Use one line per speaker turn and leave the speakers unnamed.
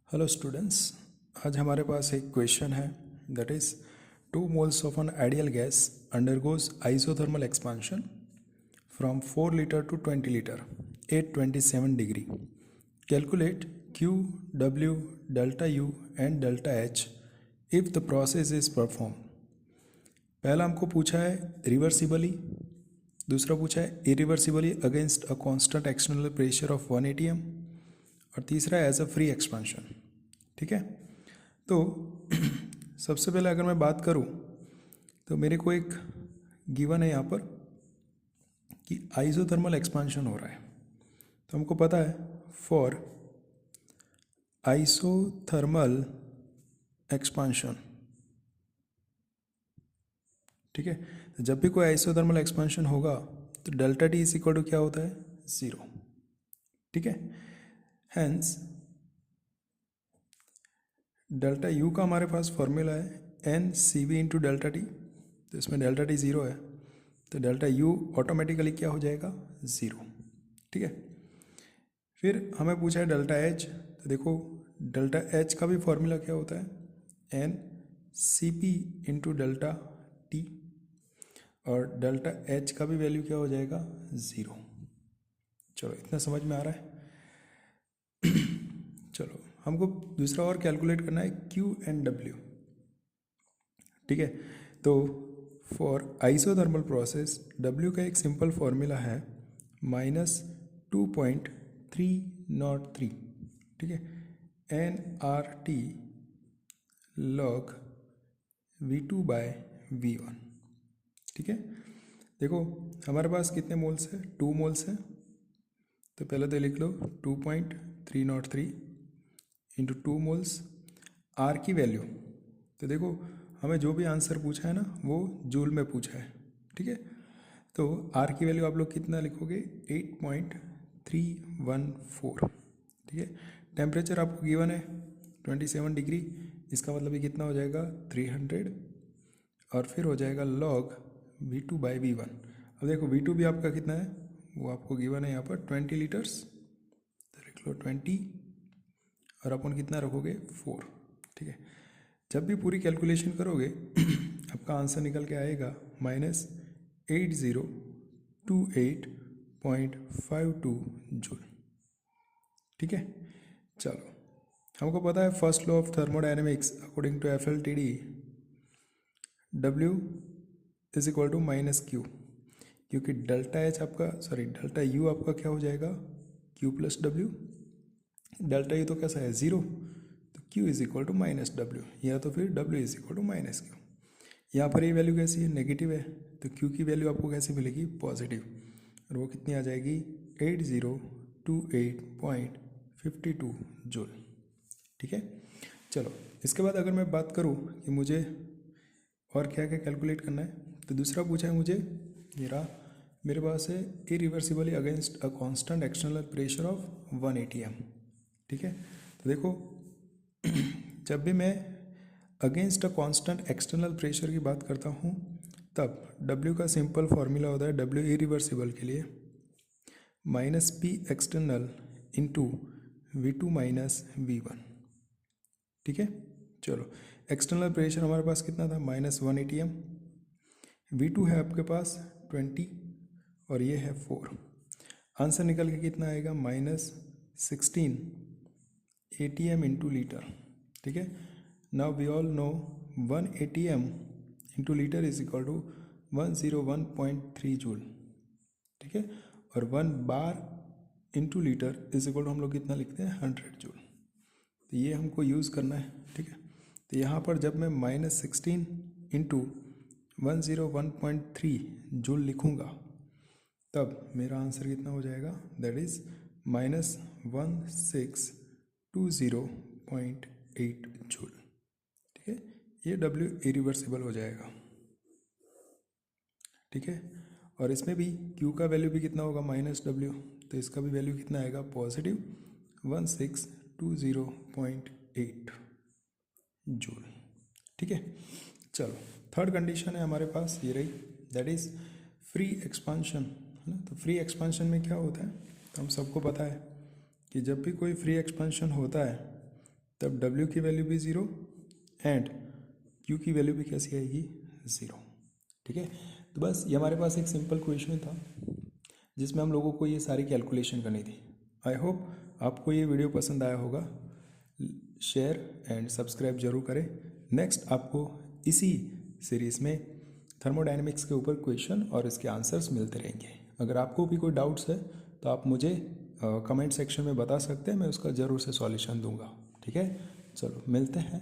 Hello students, आज हमारे पास एक क्वेश्चन है that is 2 moles of an ideal gas undergoes isothermal expansion from 4 litre to 20 litre at 27 degree. Calculate Q, W, delta U and delta H if the process is perform. पहला हमको पूछा है reversibly, दूसरा पूछा है irreversibly against a constant external pressure of 1 atm और तीसरा as a free expansion. ठीक है, तो सबसे पहले अगर मैं बात करूं तो मेरे को एक गिवन है यहाँ पर कि आइसोथर्मल एक्सपांशन हो रहा है. तो हमको पता है फॉर आइसोथर्मल एक्सपांशन, ठीक है, तो जब भी कोई आइसोथर्मल एक्सपांशन होगा तो delta T is equal to क्या होता है, 0. ठीक है, हैंस डेल्टा यू का हमारे पास फॉर्मूला है N C B into delta T. तो इसमें डेल्टा टी 0 है तो डेल्टा यू ऑटोमेटिकली क्या हो जाएगा, 0. ठीक है, फिर हमें पूछा है डेल्टा एच. तो देखो डेल्टा एच का भी फॉर्मूला क्या होता है, N C P into delta T और डेल्टा एच का भी वैल्यू क्या हो जाएगा, 0. चलो इतना समझ में आ रहा है. चलो हमको दूसरा और कैलकुलेट करना है Q एंड W. ठीक है, तो फॉर आइसोथर्मल प्रोसेस W का एक सिंपल फॉर्मूला है -2.303. ठीक है, nRT log V2/V1. ठीक है, देखो हमारे पास कितने मोल्स है, 2 मोल्स है. तो पहले तो लिख लो 2.303 इंटू 2 मोल्स. आर की वैल्यू, तो देखो हमें जो भी आंसर पूछा है ना वो जूल में पूछा है. ठीक है, तो आर की वैल्यू आप लोग कितना लिखोगे, 8.314. ठीक है, टेम्परेचर आपको गिवन है 27 डिग्री, इसका मतलब ये कितना हो जाएगा, 300 और फिर हो जाएगा लॉग V2/V1. अब देखो V2 भी आपका कितना है, वो आपको गिवन है यहाँ पर 20 लीटर्स. तो लिख लो 20 और अपन कितना रखोगे, 4. ठीक है, जब भी पूरी कैलकुलेशन करोगे आपका आंसर निकल के आएगा -8028.52 जूल. ठीक है, चलो हमको पता है first law of thermodynamics according to FLTD W is equal to -Q, क्योंकि डेल्टा एच आपका डेल्टा यू आपका क्या हो जाएगा, Q plus W. Delta U तो कैसा है, 0, तो Q is equal to -W या तो फिर W is equal to -Q. यहाँ पर ये वैल्यू कैसी है, नेगेटिव है, तो Q की वैल्यू आपको कैसे मिलेगी, पॉजिटिव, और वो कितनी आ जाएगी, 8028.52 जूल. ठीक है, चलो इसके बाद अगर मैं बात करूँ कि मुझे और क्या क्या कैलकुलेट करना है, तो दूसरा पूछा है मुझे, ये रहा मेरे पास है irreversibly against a constant external pressure of 1 atm. ठीक है, तो देखो जब भी मैं against a constant external pressure की बात करता हूँ तब W का सिंपल फार्मूला होता है W इरिवर्सिबल के लिए -P external into V2 -V1. ठीक है, चलो एक्सटर्नल प्रेशर हमारे पास कितना था, -1 atm. V2 है आपके पास 20 और ये है 4. आंसर निकल के कितना आएगा, -16 atm इंटू लीटर. ठीक है, now we all know 1 atm into litre is equal to 101.3 joule. ठीक है, और 1 bar into litre is equal to हम लोग कितना लिखते हैं, 100 जूल. तो ये हमको यूज़ करना है. ठीक है, तो यहाँ पर जब मैं -16 इंटू 101.3 जूल लिखूँगा तब मेरा आंसर कितना हो जाएगा, दैट इज़ -1620.8 जूल. ठीक है, ये W इरिवर्सिबल हो जाएगा. ठीक है, और इसमें भी Q का वैल्यू भी कितना होगा, -W, तो इसका भी वैल्यू कितना आएगा, पॉजिटिव 1620.8 जूल. ठीक है, चलो थर्ड कंडीशन है हमारे पास ये रही, दैट इज़ फ्री एक्सपांशन, है ना. तो फ्री एक्सपांशन में क्या होता है, तो हम सबको पता है कि जब भी कोई फ्री एक्सपांशन होता है तब W की वैल्यू भी 0 एंड Q की वैल्यू भी कैसी आएगी 0। ठीक है, तो बस ये हमारे पास एक सिंपल क्वेश्चन था जिसमें हम लोगों को ये सारी कैलकुलेशन करनी थी। आई होप आपको ये वीडियो पसंद आया होगा। शेयर एंड सब्सक्राइब जरूर करें। नेक्स्ट आपको इसी सीरीज़ में थर्मोडायनेमिक्स के ऊपर क्वेश्चन और इसके आंसर्स मिलते रहेंगे। अगर आपको भी कोई डाउट्स है तो आप मुझे कमेंट सेक्शन में बता सकते हैं, मैं उसका ज़रूर से सॉल्यूशन दूंगा। ठीक है, चलो मिलते हैं।